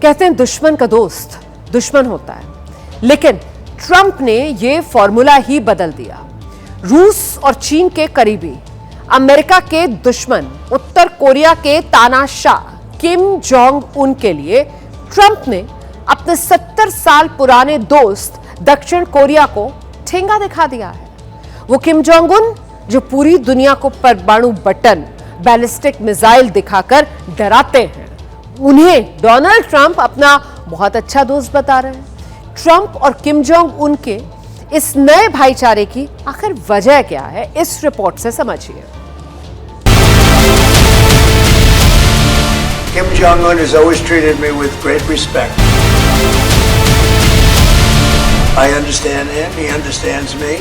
कहते हैं दुश्मन का दोस्त दुश्मन होता है, लेकिन ट्रंप ने यह फॉर्मूला ही बदल दिया। रूस और चीन के करीबी, अमेरिका के दुश्मन, उत्तर कोरिया के तानाशाह किम जोंग उन के लिए ट्रंप ने अपने 70 साल पुराने दोस्त दक्षिण कोरिया को ठेंगा दिखा दिया है। वो किम जोंग उन जो पूरी दुनिया को परमाणु बटन, बैलिस्टिक मिसाइल दिखाकर डराते हैं, उन्हें डोनाल्ड ट्रंप अपना बहुत अच्छा दोस्त बता रहे हैं। ट्रंप और किम जोंग उन के इस नए भाईचारे की आखिर वजह क्या है, इस रिपोर्ट से समझिए। Kim Jong-un has always treated me with great respect. I understand him, he understands me.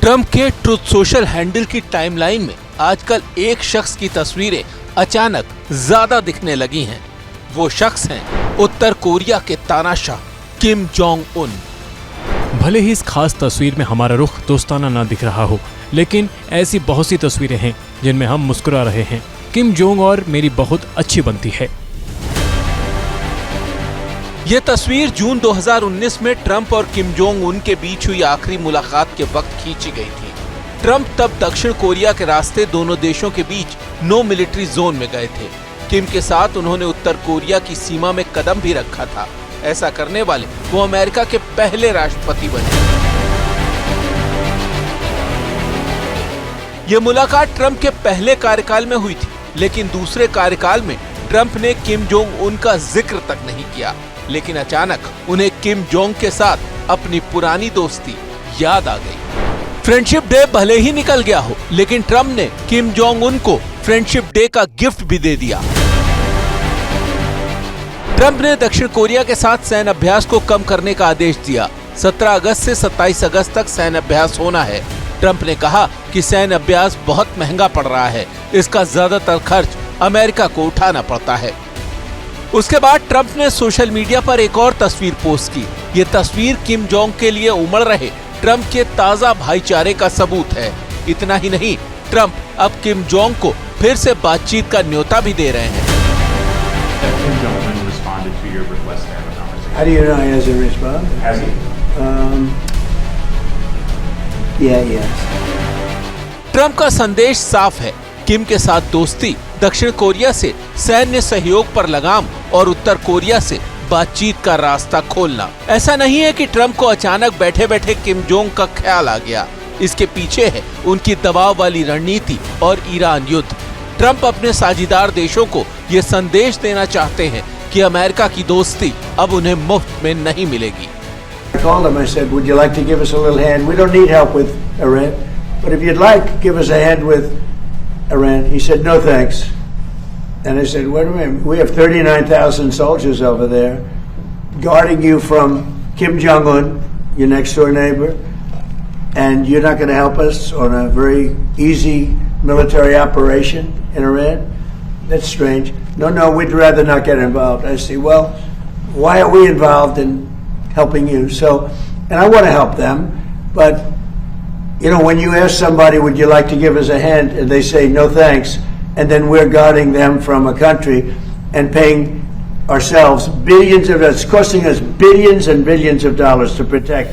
Trump के ट्रुथ सोशल हैंडल की टाइमलाइन में आजकल एक शख्स की तस्वीरें अचानक ज्यादा दिखने लगी हैं। वो शख्स हैं उत्तर कोरिया के तानाशाह किम जोंग उन। भले ही इस खास तस्वीर में हमारा रुख दोस्ताना ना दिख रहा हो, लेकिन ऐसी बहुत सी तस्वीरें हैं जिनमें हम मुस्कुरा रहे हैं। किम जोंग और मेरी बहुत अच्छी बनती है। ये तस्वीर जून 2019 में ट्रंप और किम जोंग उन के बीच हुई आखिरी मुलाकात के वक्त खींची गई थी। ट्रंप तब दक्षिण कोरिया के रास्ते दोनों देशों के बीच नो मिलिट्री जोन में गए थे। किम के साथ उन्होंने उत्तर कोरिया की सीमा में कदम भी रखा था। ऐसा करने वाले वो अमेरिका के पहले राष्ट्रपति बने। ये मुलाकात ट्रंप के पहले कार्यकाल में हुई थी, लेकिन दूसरे कार्यकाल में ट्रंप ने किम जोंग उन का जिक्र तक नहीं किया। लेकिन अचानक उन्हें किम जोंग के साथ अपनी पुरानी दोस्ती याद आ गई। फ्रेंडशिप डे भले ही निकल गया हो, लेकिन ट्रंप ने किम जोंग उन को फ्रेंडशिप डे का गिफ्ट भी दे दिया। ट्रंप ने दक्षिण कोरिया के साथ सैन्य अभ्यास को कम करने का आदेश दिया। 17 अगस्त से 27 अगस्त तक सैन्य अभ्यास होना है। ट्रंप ने कहा कि सैन्य अभ्यास बहुत महंगा पड़ रहा है, इसका ज्यादातर खर्च अमेरिका को उठाना पड़ता है। उसके बाद ट्रंप ने सोशल मीडिया पर एक और तस्वीर पोस्ट की। ये तस्वीर किम जोंग के लिए उमड़ रहे ट्रंप के ताजा भाईचारे का सबूत है। इतना ही नहीं, ट्रंप अब किम जोंग को फिर से बातचीत का न्योता भी दे रहे हैं। How do you know he hasn't responded? Has he? Yeah, yes. Trump का संदेश साफ है, किम के साथ दोस्ती, दक्षिण कोरिया से सैन्य सहयोग पर लगाम और उत्तर कोरिया से बातचीत का रास्ता खोलना। ऐसा नहीं है कि ट्रंप को अचानक बैठे बैठे किम जोंग का ख्याल आ गया। इसके पीछे है उनकी दबाव वाली रणनीति और ईरान युद्ध। ट्रंप अपने साझीदार देशों को ये संदेश देना चाहते हैं कि अमेरिका की दोस्ती अब उन्हें मुफ्त में नहीं मिलेगी। I called him, I said, would you like to give us a little hand? We don't need help with Iran, but if you'd like, give us a hand with Iran. He said, no thanks. And I said, wait a minute, we have 39,000 soldiers over there guarding you from Kim Jong-un, your next door neighbor, and you're not going to help us on a very easy military operation in Iran? That's strange. No, we'd rather not get involved. I say, well, why are we involved in helping you? So, and I want to help them, but you know, when you ask somebody, would you like to give us a hand, and they say no thanks, and then we're guarding them from a country and paying ourselves billions of, it's costing us billions and billions of dollars to protect.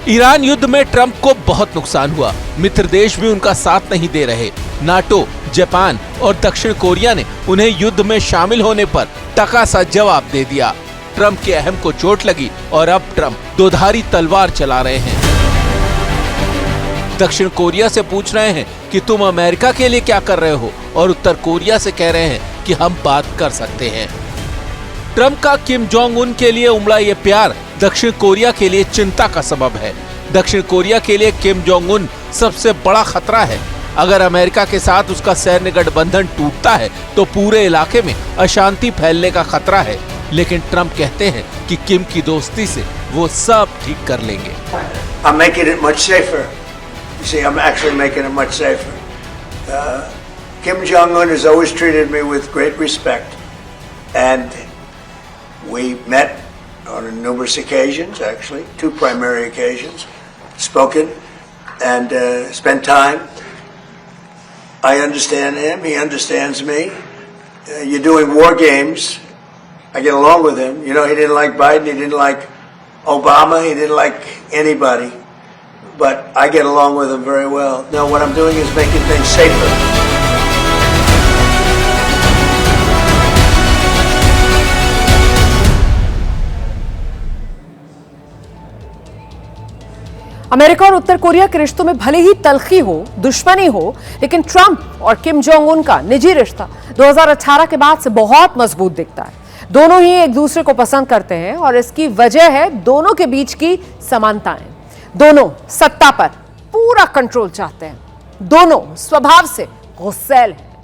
Iran युद्ध में Trump को बहुत नुकसान हुआ। मित्र देश भी उनका साथ नहीं दे रहे। नाटो, जापान और दक्षिण कोरिया ने उन्हें युद्ध में शामिल होने पर टका सा जवाब दे दिया। ट्रंप के अहम को चोट लगी और अब ट्रंप दोधारी तलवार चला रहे हैं। दक्षिण कोरिया से पूछ रहे हैं कि तुम अमेरिका के लिए क्या कर रहे हो, और उत्तर कोरिया से कह रहे हैं कि हम बात कर सकते हैं। ट्रंप का किम जोंग उन के लिए उमड़ा ये प्यार दक्षिण कोरिया के लिए चिंता का सबब है। दक्षिण कोरिया के लिए किम जोंग उन सबसे बड़ा खतरा है। अगर अमेरिका के साथ उसका सैन्य गठबंधन टूटता है तो पूरे इलाके में अशांति फैलने का खतरा है। लेकिन ट्रंप कहते हैं कि किम की दोस्ती से वो सब ठीक कर लेंगे। I'm making it much safer. You see, I'm actually making it much safer. Kim Jong-un has always treated me with great respect, and we met on numerous occasions, actually, 2 primary occasions, spoken, and spend time. I understand him. He understands me. You're doing war games. I get along with him. You know, he didn't like Biden. He didn't like Obama. He didn't like anybody. But I get along with him very well. Now, what I'm doing is making things safer. America और उत्तर Korea के रिश्तों में भले ही तल्खी हो, दुश्मनी हो, लेकिन Trump और किम जोंग उन का निजी रिश्ता 2018 के बाद से बहुत मजबूत दिखता है। दोनों ही एक दूसरे को पसंद करते हैं और इसकी वजह है दोनों के बीच की समानताएं। दोनों सत्ता पर पूरा कंट्रोल चाहते हैं, दोनों स्वभाव से गुस्सैल हैं,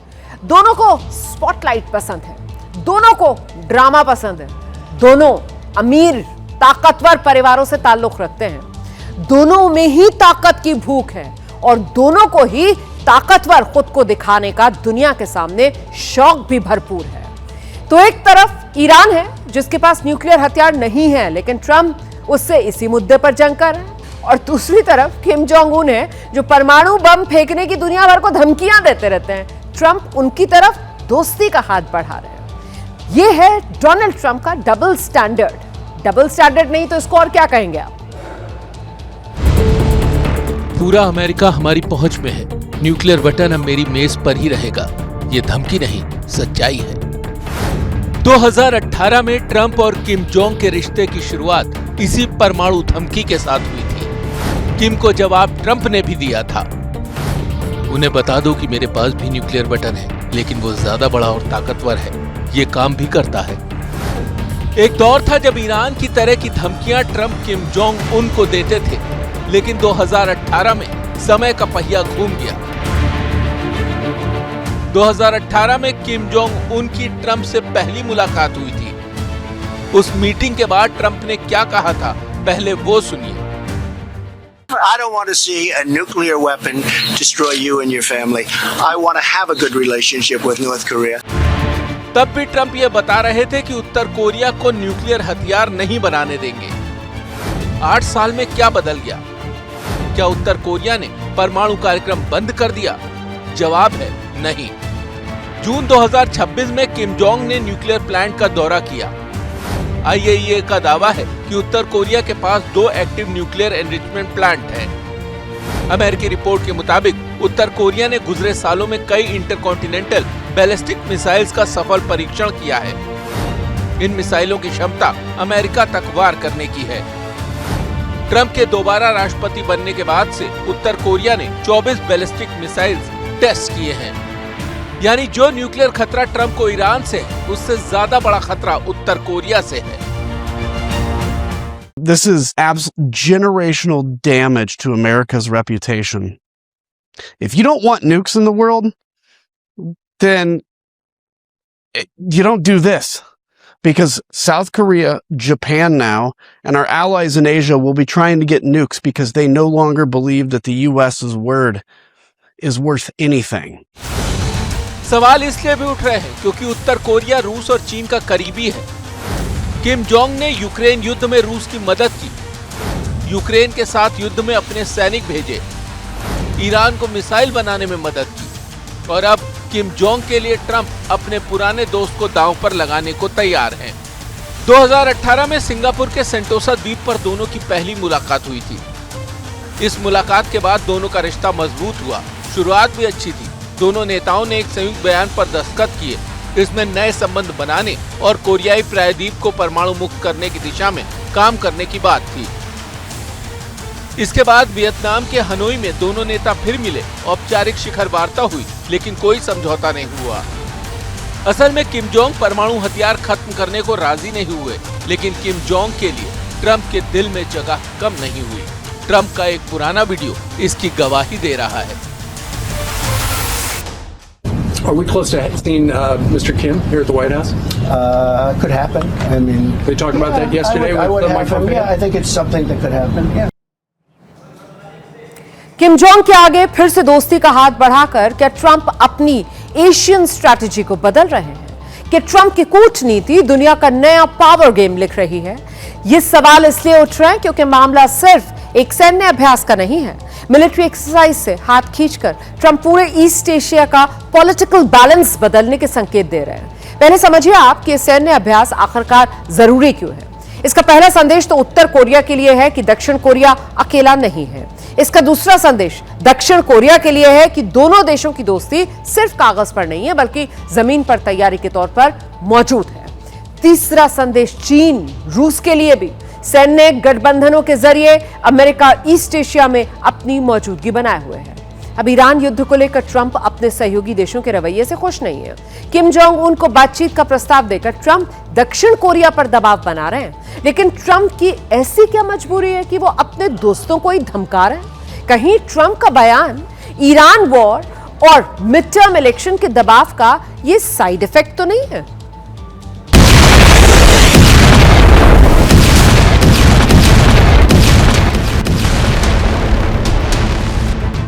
दोनों को स्पॉटलाइट पसंद है, दोनों को ड्रामा पसंद है, दोनों अमीर ताकतवर परिवारों से ताल्लुक रखते हैं, दोनों में ही ताकत की भूख है और दोनों को ही ताकतवर खुद को दिखाने का दुनिया के सामने शौक भी भरपूर है। तो एक तरफ ईरान है जिसके पास न्यूक्लियर हथियार नहीं है, लेकिन ट्रंप उससे इसी मुद्दे पर जंग कर रहे हैं, और दूसरी तरफ किम जोंग उन है जो परमाणु बम फेंकने की दुनिया भर को धमकियां देते रहते हैं। ट्रंप उनकी तरफ दोस्ती का हाथ बढ़ा रहे हैं। यह है डोनाल्ड ट्रंप का डबल स्टैंडर्ड। डबल स्टैंडर्ड नहीं तो इसको और क्या कहेंगे आप? पूरा अमेरिका हमारी पहुंच में है, न्यूक्लियर बटन अब मेरी मेज पर ही रहेगा। ये धमकी नहीं, सच्चाई है। 2018 में ट्रंप और किम जोंग के रिश्ते की शुरुआत इसी परमाणु धमकी के साथ हुई थी। किम को जवाब ट्रंप ने भी दिया था, उन्हें बता दो कि मेरे पास भी न्यूक्लियर बटन है, लेकिन वो ज्यादा बड़ा और ताकतवर है, ये काम भी करता है। एक दौर था जब ईरान की तरह की धमकियां ट्रंप किम जोंग उन को देते थे, लेकिन 2018 में समय का पहिया घूम गया। 2018 में किम जोंग उन की ट्रंप से पहली मुलाकात हुई थी। उस मीटिंग के बाद ट्रंप ने क्या कहा था, पहले वो सुनिए। I don't want to see a nuclear weapon destroy you and your family. I want to have a good relationship with North Korea. तब भी ट्रंप ये बता रहे थे कि उत्तर कोरिया को न्यूक्लियर हथियार नहीं बनाने देंगे। 8 साल में क्या बदल गया? क्या उत्तर कोरिया ने परमाणु कार्यक्रम बंद कर दिया? जवाब है नहीं। जून 2026 में किम जोंग ने न्यूक्लियर प्लांट का दौरा किया। IAEA का दावा है कि उत्तर कोरिया के पास 2 एक्टिव न्यूक्लियर एनरिचमेंट प्लांट हैं। अमेरिकी रिपोर्ट के मुताबिक उत्तर कोरिया ने गुजरे सालों में कई इंटरकॉन्टिनेंटल बैलिस्टिक मिसाइल्स का सफल परीक्षण किया है। इन मिसाइलों की क्षमता अमेरिका तक वार करने की है। ट्रंप के दोबारा राष्ट्रपति बनने के बाद से उत्तर कोरिया ने 24 बैलिस्टिक मिसाइल्स टेस्ट किए हैं। यानी जो न्यूक्लियर खतरा ट्रंप को ईरान से है, उससे ज्यादा बड़ा खतरा उत्तर कोरिया से है। This is generational damage to America's reputation. If you don't want nukes in the world, then you don't do this. Because South Korea, Japan now, and our allies in Asia will be trying to get nukes because they no longer believe that the US's word is worth anything. सवाल इसलिए भी उठ रहे हैं क्योंकि उत्तर Korea रूस और चीन का करीबी है। किम जोंग ने यूक्रेन युद्ध में रूस की मदद की, यूक्रेन के साथ युद्ध में अपने सैनिक भेजे, ईरान को मिसाइल बनाने में मदद की, और अब किम जोंग के लिए ट्रंप अपने पुराने दोस्त को दांव पर लगाने को तैयार हैं। 2018 में सिंगापुर के सेंटोसा द्वीप पर दोनों की पहली मुलाकात हुई थी। इस मुलाकात के बाद दोनों का रिश्ता मजबूत हुआ। शुरुआत भी अच्छी थी। दोनों नेताओं ने एक संयुक्त बयान पर दस्तखत किए। इसमें नए संबंध बनाने और कोरियाई प्रायद्वीप को परमाणु मुक्त करने की दिशा में काम करने की बात थी। इसके बाद वियतनाम के हनोई में दोनों नेता फिर मिले, औपचारिक शिखर वार्ता हुई, लेकिन कोई समझौता नहीं हुआ। असल में किम जोंग परमाणु हथियार खत्म करने को राजी नहीं हुए, लेकिन किम जोंग के लिए ट्रंप के दिल में जगह कम नहीं हुई। ट्रंप का एक पुराना वीडियो इसकी गवाही दे रहा है। Are we close to seeing Mr. Kim here at the White House? Could happen. I mean, They talked about that yesterday with Mike Pompeo? Yeah, I think it's something that could happen. Yeah. Kim Jong के आगे फिर से दोस्ती का हाथ बढ़ाकर क्या Trump अपनी एशियन स्ट्रैटेजी को बदल रहे हैं? कि ट्रंप की कूटनीति दुनिया का नया पावर गेम लिख रही है? ये सवाल इसलिए उठ रहे हैं क्योंकि मामला सिर्फ एक सैन्य अभ्यास का नहीं है, मिलिट्री एक्सरसाइज से हाथ खींचकर ट्रंप पूरे ईस्ट एशिया का पॉलिटिकल बैलेंस बदलने के संकेत दे रहे हैं। पहले समझिए आप कि सैन्य अभ्यास आखिरकार जरूरी क्यों है। इसका पहला संदेश तो उत्तर कोरिया के लिए है कि दक्षिण कोरिया अकेला नहीं है। इसका दूसरा संदेश दक्षिण कोरिया के लिए है कि दोनों देशों की दोस्ती सिर्फ कागज पर नहीं है बल्कि जमीन पर तैयारी के तौर पर मौजूद है। तीसरा संदेश चीन, रूस के लिए भी सैन्य गठबंधनों के जरिए अमेरिका ईस्ट एशिया में अपनी मौजूदगी बनाए हुए है। अब ईरान युद्ध को लेकर ट्रंप अपने सहयोगी देशों के रवैये से खुश नहीं है। किम जोंग उन को बातचीत का प्रस्ताव देकर ट्रंप दक्षिण कोरिया पर दबाव बना रहे हैं। लेकिन ट्रंप की ऐसी क्या मजबूरी है कि वो अपने दोस्तों को ही धमका रहे हैं? कहीं ट्रंप का बयान ईरान वॉर और मिड टर्म इलेक्शन के दबाव का ये साइड इफेक्ट तो नहीं है?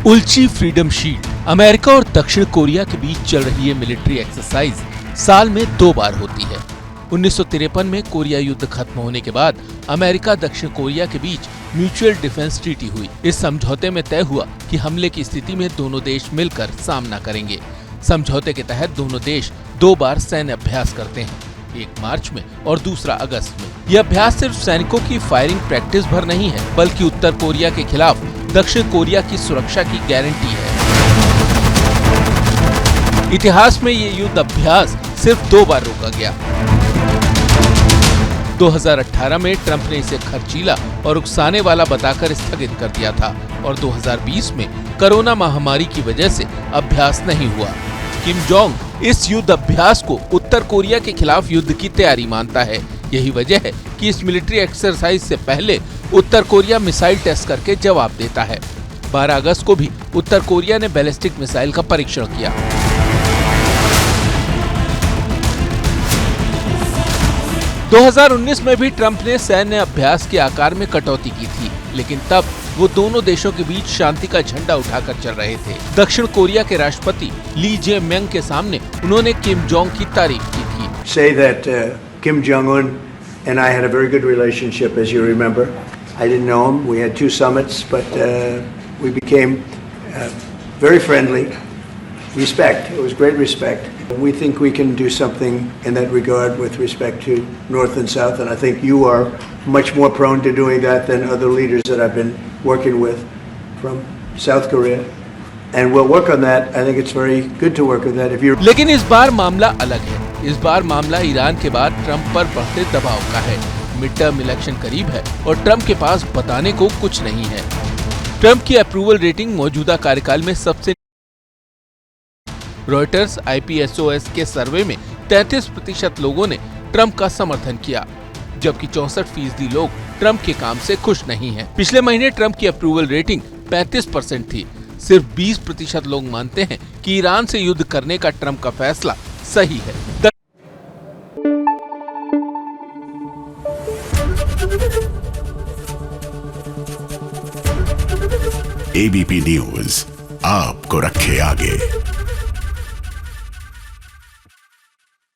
उलची फ्रीडम शील्ड। अमेरिका और दक्षिण कोरिया के बीच चल रही ये मिलिट्री एक्सरसाइज साल में 2 बार होती है। 1953 में कोरिया युद्ध खत्म होने के बाद अमेरिका दक्षिण कोरिया के बीच म्यूचुअल डिफेंस ट्रीटी हुई। इस समझौते में तय हुआ कि हमले की स्थिति में दोनों देश मिलकर सामना करेंगे। समझौते के तहत दोनों देश 2 बार सैन्य अभ्यास करते हैं, एक मार्च में और दूसरा अगस्त में। यह अभ्यास सिर्फ सैनिकों की फायरिंग प्रैक्टिस भर नहीं है बल्कि उत्तर कोरिया के खिलाफ दक्षिण कोरिया की सुरक्षा की गारंटी है। इतिहास में ये युद्ध अभ्यास सिर्फ 2 बार रोका गया। 2018 में ट्रंप ने इसे खर्चीला और उकसाने वाला बताकर स्थगित कर दिया था और 2020 में कोरोना महामारी की वजह से अभ्यास नहीं हुआ। किम जोंग इस युद्ध अभ्यास को उत्तर कोरिया के खिलाफ युद्ध की तैयारी मानता है। यही वजह है कि इस मिलिट्री एक्सरसाइज से पहले उत्तर कोरिया मिसाइल टेस्ट करके जवाब देता है। 12 अगस्त को भी उत्तर कोरिया ने बैलिस्टिक मिसाइल का परीक्षण किया। – 2019 में भी ट्रंप ने सैन्य अभ्यास के आकार में कटौती की थी, लेकिन तब वो दोनों देशों के बीच शांति का झंडा उठाकर चल रहे थे। दक्षिण कोरिया के राष्ट्रपति ली जे म्यंग के सामने उन्होंने किम जोंग की तारीफ की थी। Say that Kim Jong-un and I had a very good relationship, as you remember. I didn't know him. We had 2 summits, but we became very friendly. Respect. It was great respect. We think we can do something in that regard with respect to North and South, and I think you are much more prone to doing that than other leaders that I've been working with from South Korea. And we'll work on that. I think it's very good to work on that. If you're... लेकिन इस बार मामला अलग है। इस बार मामला Iran के बाद Trump पर बढ़ते दबाव का है। मिड टर्म इलेक्शन करीब है और ट्रंप के पास बताने को कुछ नहीं है। ट्रंप की अप्रूवल रेटिंग मौजूदा कार्यकाल में सबसे रॉयटर्स IPSOS के सर्वे में 33% लोगों ने ट्रंप का समर्थन किया, जबकि 64% लोग ट्रंप के काम से खुश नहीं हैं। पिछले महीने ट्रंप की अप्रूवल रेटिंग 35% थी। सिर्फ 20% लोग मानते हैं कि ईरान से युद्ध करने का ट्रंप का फैसला सही है। ABP न्यूज आपको रखे आगे।